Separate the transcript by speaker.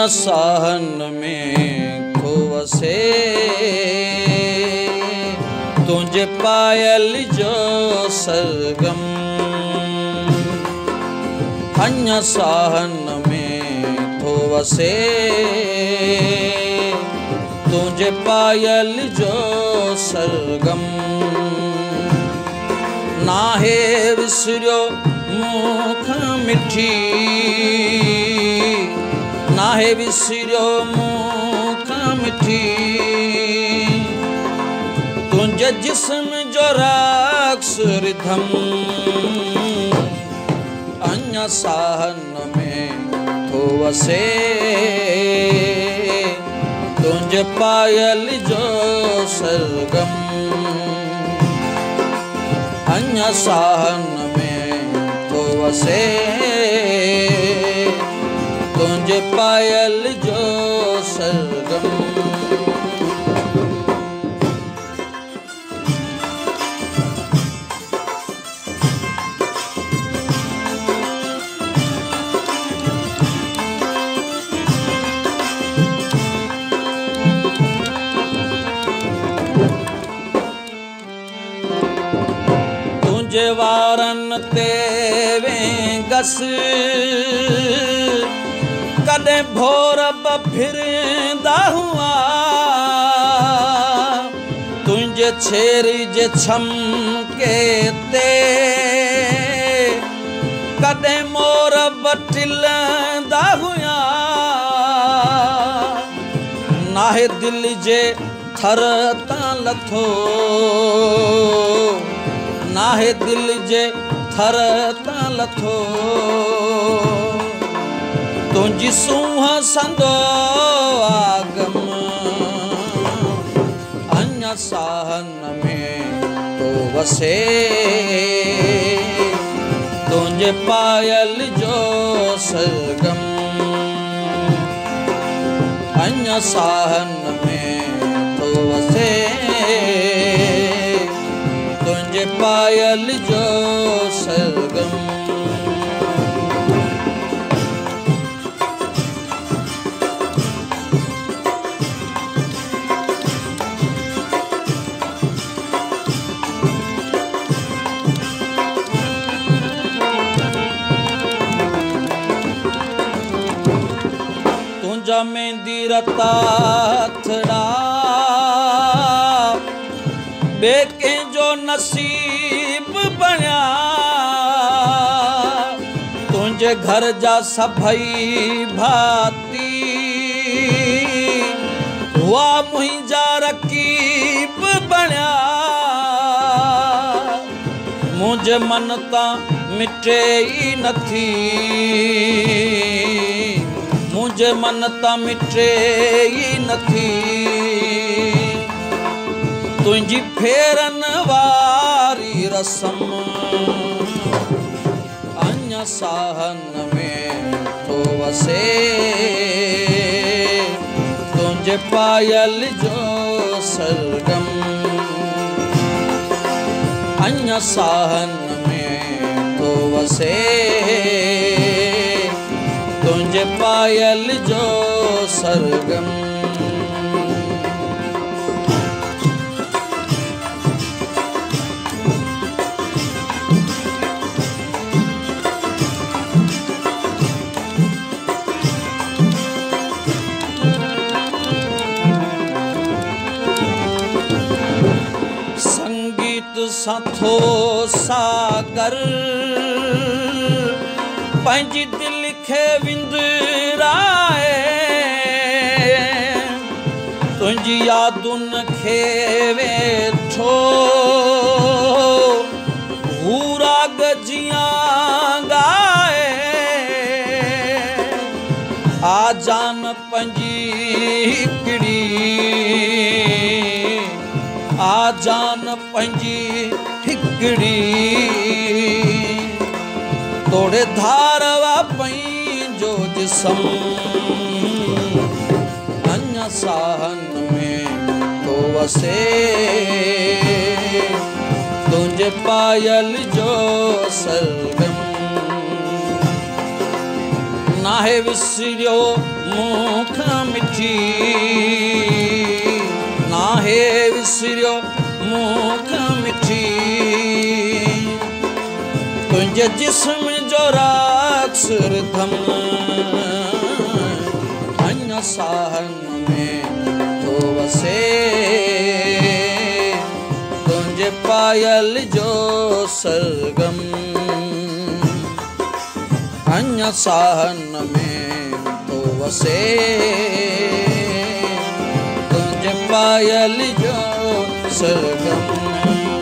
Speaker 1: अञा साहन में खो वसे तुझे पायल जो सरगम अञा साहन में खो वसे तुझे पायल जो सरगम नाहे विसरियो मुख मिठी नाहे विसरियो मुख मिठी तुझे जिस्म जो रक्स रिधम अञा साहन में थो वसे तुझे पायल जो सरगम अञा साहन में थो वसे तुझे पायल जो सरगम तुझे वारन ते वेंगस कदे भोर फिरदा हुआ तुझे छेरी जे छम के ते कदे मोर बटिलदा हुआ नाहे दिल जे थर तां लथो नाहे दिल जे थर तां लथो तुझी सूह संदो आगम अञा साहन में तो वसे तुझे पायल जो सरगम अञा साहन में तो वसे तुझे पायल जो सरगम तुझा मेहंदी रता थड़ा बेके जो नसीब बनिया तुझे घर जा सभई भाती हुआ मुंहिंजा रकीब बनिया मुझे मन ता मिटे ही नथी मुझे मन ता मिटे ही नथी तुझी फेरन वारी रसम अञा साहन में थो वसे तुझे पायल जो सरगम अञा साहन में थो वसे तुझे पायल जो सरगम संगीत साथो सागर पंहिंजी दिल खे विंदराए तुझी यादुनि खे वेठो हू राग जियां गाए आ जान पंहिंजी हिकिड़ी आ जान पंहिंजी हिकिड़ी तोड़े धारवा पंहिंजो जिस्म अञा साहन में तो वसे तुझे पायल जो सरगम नाहे विसरियो मुख मिठी नाहे विसरियो मुख मिठी तुंहिंजे जिस्म जो राक्स रिधम अञा साहन में तो वसे तुंहिंजे पायल जो सरगम अञा साहन में तो वसे तुंहिंजे पायल जो सरगम